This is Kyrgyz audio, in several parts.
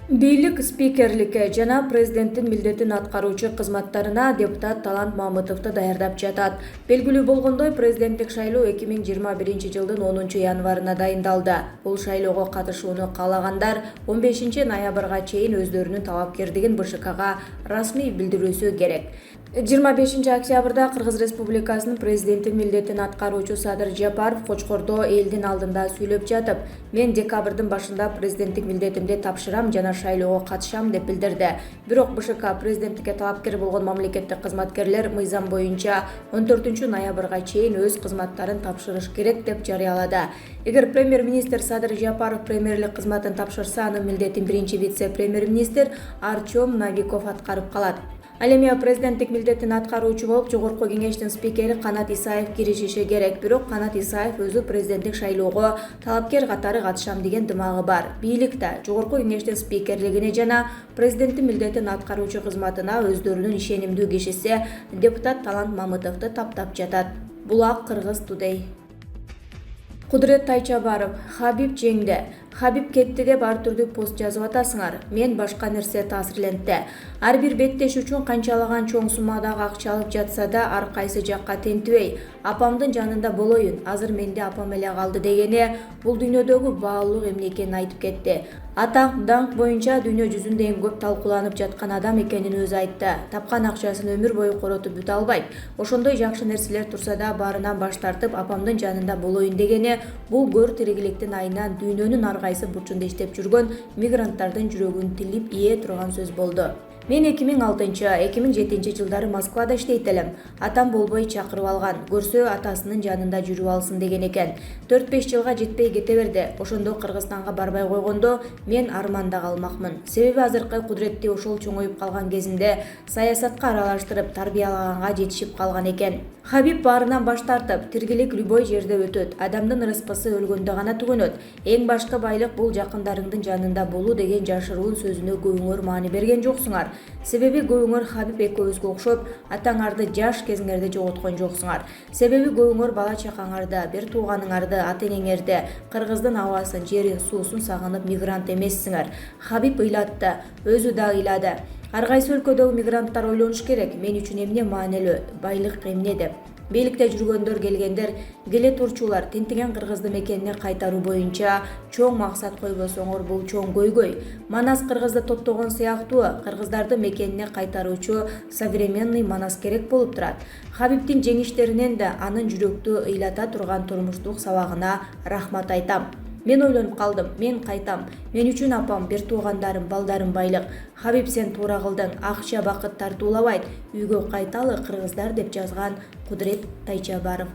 Бийлик спикерликке жана президенттин милдетин аткаруучу кызматтарына депутат Талант Мамытовду даярдап жатат. Белгилүү болгондой, президенттик шайлоо 2021 жылдын 10 январына дайындалды. Бул шайлоого катышууну каалагандар 15 ноябрга чейин өздөрүнүн талапкерлигин БШКга расмий билдирүүсү керек. 25 октябрда Кыргыз Республикасынын президенттин милдетин аткаруучу Садыр Жапаров Кочкордо элдин алдында сүйлөп жатып, мен декабрдын башында президенттик милдетимди тапшырам жана шайлоого катышам деп билдирди. Бирок БШК президенттикке талапкер болгон мамлекеттик кызматкерлер мыйзам боюнча 14 ноябрга чейин өз кызматтарын тапшырыш керек деп жарыялады. Эгер премьер-министр Садыр Жапаров премьерлик кызматын тапшырса, анын милдетин биринчи вице-премьер-министр Артем Новиков аткарып калат. Ал эми президенттик милдетин аткаруучу болуп Жогорку кеңештин спикери Канат Исаев киришиши керек. Бирок Канат Исаев өзү президенттик шайлоого талапкер катары катышам деген дымагы бар. Бийликте Жогорку кеңештин спикерлигине жана президенттин милдетин аткаруучу кызматына өздөрүнүн ишенимдүү кишиси депутат Талант Мамытовду таптап жатат. Булак Кыргыз Today. Кудурет Тайчабаров: Хабиб жеңди, Хабиб кетти деп ар түрдүү пост жазып атасыңар. Мен башка нерсе таасирлентти. Ар бир беттеш үчүн канчалаган чоң суммадагы акча алып жатса да ар кайсы жакка тентибей, апамдын жанында болоюн, азыр менде апам эле калды дегени бул дүйнөдөгү баалуулук эмне экенин айтып кетти. Атак даңк боюнча дүйнө жүзүндө эң көп талкууланып жаткан адам экенин өзү айтты. Тапкан акчасын өмүр бою коротуп бүтө албайт. Ошондой жакшы нерселер турса да баарынан баш тартып апамдын жанында болоюн дегени бул көр тиригиликтин айынан дүйнөнүн ар кайсы бурчунда иштеп жүргөн мигранттардын жүрөгүн тилип ие турган сөз болду. Мен 2006-2007 жылдары Москвада иштейт элем. Атам болбой чакырып алган. Көрсө атасынын жанында жүрүп алсын деген экен. 4-5 жылга жетпей кете берди. Ошондо Кыргызстанга барбай койгондо мен арманда калмакмын. Себеби азыркы кудуретти ошол чоңоюп калган кезинде саясатка аралаштырып тарбиялаганга жетишип калган экен. Хабиб баарынан баш тартып, тиргилик любой жерде өтөт. Адамдын рызкысы өлгөндө гана түгөнөт. Эң башкы байлык бул жакындарыңдын жанында болуу деген жашыруун сөзүнө көбүңөр маани берген жоксуңар. Себеби көбүңөр Хабиб экөөбүзгө окшоп, атаңарды жаш кезиңерде жоготкон жоксуңар. Себеби көбүңөр бала чакаңарды, бир тууганыңарды, ата-энеңерди, Кыргыздын абасын, жерин, суусун сагынып мигрант эмессиңер. Хабиб ыйлатты, өзү да ыйлады. Ар кайсы өлкөдөгү мигранттар ойлонуш керек, мен үчүн эмне маанилүү, байлык эмне деп. Бийликте жүргөндөр, келгендер, келе турчулар тинтиген Кыргызды мекенине кайтаруу боюнча чоң максат койбосоңор бул чоң көйгөй. Манас Кыргызды топтогон сыяктуу кыргыздарды мекенине кайтаруучу современный Манас керек болуп турат. Хабибдин жеңиштеринен да анын жүрөктү ыйлата турган турмуштук сабагына рахмат айтам. Мен ойлонуп калдым, мен кайтам. Мен үчүн апам, бир туугандарым, балдарым байлык. Хабиб, сен туура кылдың. Акча бакыт тартуулабайт. Үйгө кайталы кыргыздар деп жазган Кудурет Тайчабаров.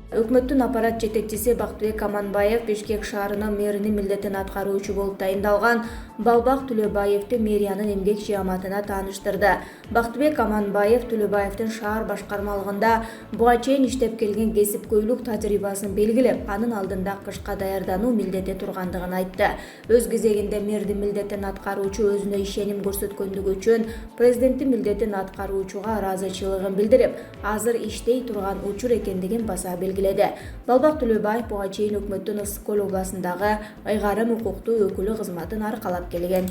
Өкмөттүн аппарат жетекчиси Бактыбек Аманбаев Бишкек шаарынын мэринин милдетин аткаруучу болуп тайындалган Балбак Төлөбаевди мэриянын эмгек жааматына тааныштырды. Бактыбек Аманбаев Төлөбаевдин шаар башкармалыгында буга чейин иштеп келген кесипкөйлүк тажрыйбасын белгилеп, анын алдында кышка даярдануу милдети тургандыгын айтты. Өз кезегинде мэрдин милдетин аткаруучу өзүнө ишеним көрсөткөндүгү үчүн президенттин милдетин аткаруучуга ыраазычылыгын билдирип, азыр иштей турган учур экендигин баса белгиледи. Балбак Төлөбаев буга чейин өкмөттүн Ысык Көл областындагы ыйгарым укуктуу өкүлү кызматын аркалап келген.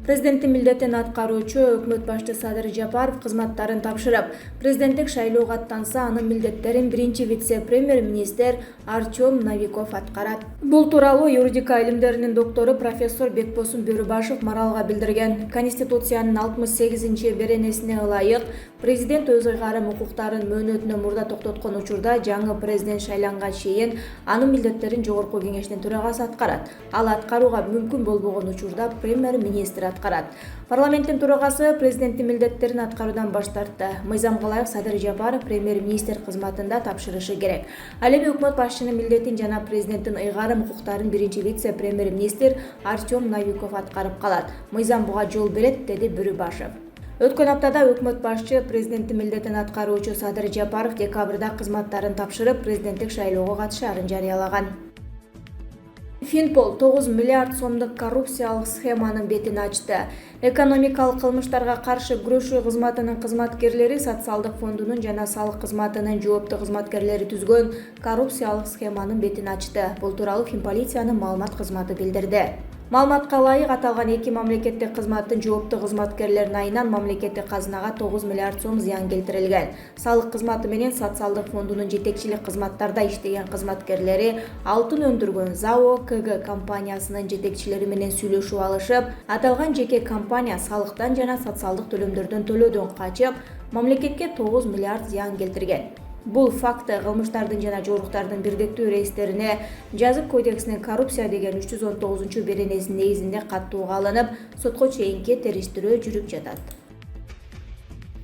Президенттин милдетин аткаруучу өкмөт башчысы Садыр Жапаров кызматтарын тапшырып, президенттик шайлоого аттанса, анын милдеттерин биринчи вице-премьер-министр Артем Новиков аткарат. Бул тууралуу юридика илимдеринин доктору профессор Бекбосун Бөрүбашев Маралга билдирген. Конституциянын 68-беренесине ылайык президент өз ыйгарым укуктарын мөөнөтүнөн мурда токтоткон учурда жаңы президент шайланганга чейин анын милдеттерин Жогорку кеңештин төрагасы аткарат. Ал аткарууга мүмкүн болбогон учурда премьер-министр аткарат. Парламенттин төрагасы президенттин милдеттерин аткаруудан баш тартты. Мыйзамга ылайык Садыр Жапаров премьер-министр кызматында тапшырышы керек. Ал эми өкмөт башчынын милдетин жана президенттин ыйгарым укуктарын биринчи вице-премьер-министр Артем Новиков аткарып калат. Мыйзам буга жол берет, деди Бөрүбашев. Өткөн аптада өкмөт башчы президенттин милдетин аткаруучу Садыр Жапаров декабрда кызматтарын тапшырып, президенттик шайлоого катышаарын жарыялаган. Финпол 9 миллиард сомдук коррупциялык схеманын бетин ачты. Экономикалык кылмыштарга каршы күрөшүү кызматынын кызматкерлери Социалдык фондунун жана салык кызматынын жооптуу кызматкерлери түзгөн коррупциялык схеманын бетин ачты. Бул тууралуу Финполициянын маалымат кызматы билдирди. Маалыматка ылайык, аталган эки мамлекеттик кызматтын жооптуу кызматкерлеринин айынан мамлекеттик казынага 9 миллиард сом зыян келтирилген. Салык кызматы менен социалдык фондунун жетекчилик кызматтарда иштеген кызматкерлери алтын өндүргөн ЗАО КГ компаниясынын жетекчилери менен сүйлөшүп алышып, аталган жеке компания салыктан жана социалдык төлөмдөрдөн төлөөдөн качып, мамлекетке 9 миллиард зыян келтирген. Бул факты кылмыштардын жана жоруктардын бирдиктүү рейстерине Жазык кодексинин коррупция деген 319-беренесинин негизинде каттууга алынып, сотко чейинки териштирүү жүрүп жатат.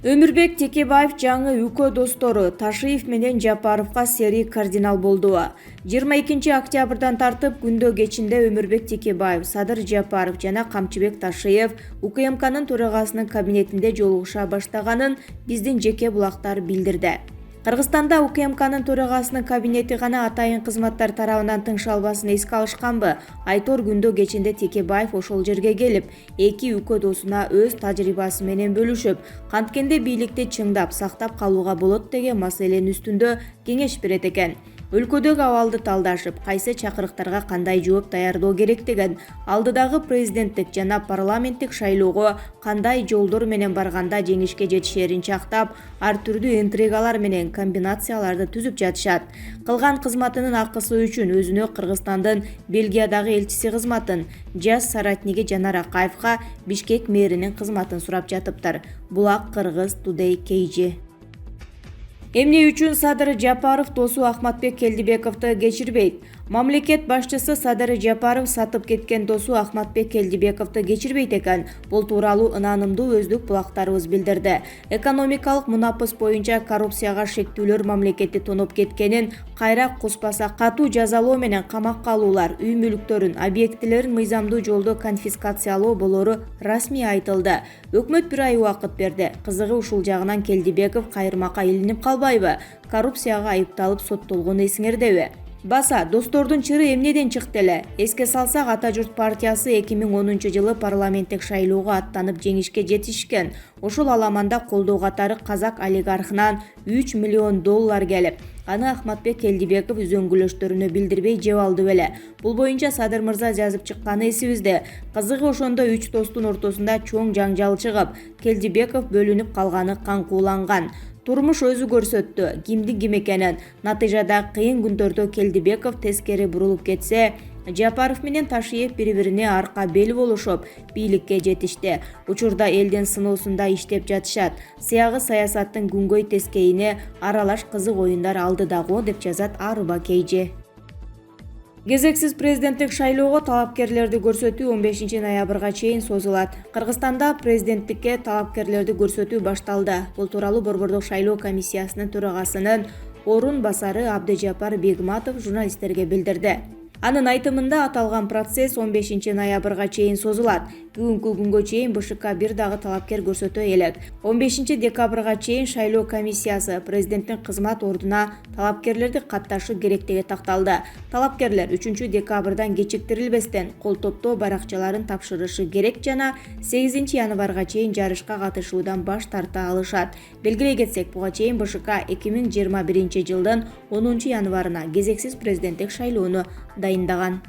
Өмүрбек Текебаев жаңы УК достору Ташиев менен Жапаровго серий кардинал болду. 22 октябрдан тартып күндө кечинде Өмүрбек Текебаев, Садыр Жапаров жана Камчыбек Ташиев УКМКнын төрагасынын кабинетинде жолугуша баштаганын биздин жеке булактар билдирди. Кыргызстанда УКМКнын төрагасынын кабинети гана атайын кызматтар тарабынан тыңшалбасын эске алышканбы? Айтор күндө кечинде Текебаев ошол жерге келип, эки УК досуна өз тажрыйбасы менен бөлүшүп, канткенде бийликти чыңдап, сактап калууга болот деген маселенин үстүндө кеңеш берет экен. Өлкөдөгү абалды талдашып, кайсы чакырыктарга кандай жооп даярдоо керектигин, алдыдагы президенттик жана парламенттик шайлоого кандай жолдор менен барганда жеңишке жетишерин чактап, ар түрдүү интригалар менен комбинацияларды түзүп жатышат. Кылган кызматынын акысы үчүн өзүнө Кыргызстандын Бельгиядагы элчиси кызматын, жас соратниги Жанар Акаевга Бишкек мэринин кызматын сурап жатыптыр. Булак Кыргыз Today KG. Эмне үчүн Садыр Жапаров досу Ахматбек Келдибековду кечирбейт? Мамлекет башчысы Садыр Жапаров сатып кеткен досу Ахматбек Келдибековду кечирбейт экен. Бул тууралуу ынанымдуу өздүк булактарыбыз билдирди. Экономикалык мунапыс боюнча коррупцияга шектүүлөр мамлекетти тоноп кеткенин кайра куспаса катуу жазалоо менен камакка алуулар, үй мүлктөрүн, объектилерин мыйзамдуу жолдо конфискациялоо болору расмий айтылды. Өкмөт бир ай убакыт берди. Кызыгы ушул жагынан Келдибеков кайырмакка илинип калбайбы? Коррупцияга айыпталып соттолгону эсиңердеби? Баса, достордун чыры эмнеден чыкты эле? Эске салсак, Ата журт партиясы 2010 жылы парламенттик шайлоого аттанып жеңишке жетишкен. Ошол аламанда колдоо катары казак олигархынан 3 миллион доллар келип, аны Ахматбек Келдибеков үзөңгүлөштөрүнө билдирбей жеп алды беле. Бул боюнча Садыр мырза жазып чыкканы эсибизде. Кызыгы ошондо 3 достун ортосунда чоң жаңжал чыгып, Келдибеков бөлүнүп калганы каңкууланган. Турмуш өзү көрсөттү кимдин ким экенин. Натыйжада кыйын күндөрдө Келдибеков тескери бурулуп кетсе, Жапаров менен Ташиев бири-бирине арка бел болушуп, бийликке жетишти. Учурда элдин сыноосунда иштеп жатышат. Сыягы саясаттын күнгөй тескейине аралаш кызык оюндар алдыдагы деп жазат Арыба KG. Кезексиз президенттик шайлоого талапкерлерди көрсөтүү 15 ноябрга чейин созулат. Кыргызстанда президенттикке талапкерлерди көрсөтүү башталды. Бул тууралуу Борбордук шайлоо комиссиясынын төрагасынын орун басары Абдыжапар Бегматов журналисттерге билдирди. Анын айтымында аталган процесс 15 ноябрга чейин созулат. Бүгүнкү күнгө чейин БШК бир дагы талапкер көрсөтө элек. 15 декабрга чейин шайлоо комиссиясы президенттин кызмат ордуна талапкерлерди катташы керектиги такталды. Талапкерлер 3 декабрдан кечиктирилбестен кол топтоо баракчаларын тапшырышы керек жана 8 январга чейин жарышка катышуудан баш тарта алышат. Белгилей кетсек, буга чейин БШК 2021 жылдын 10 январына кезексиз президенттик шайлоону дайындаган.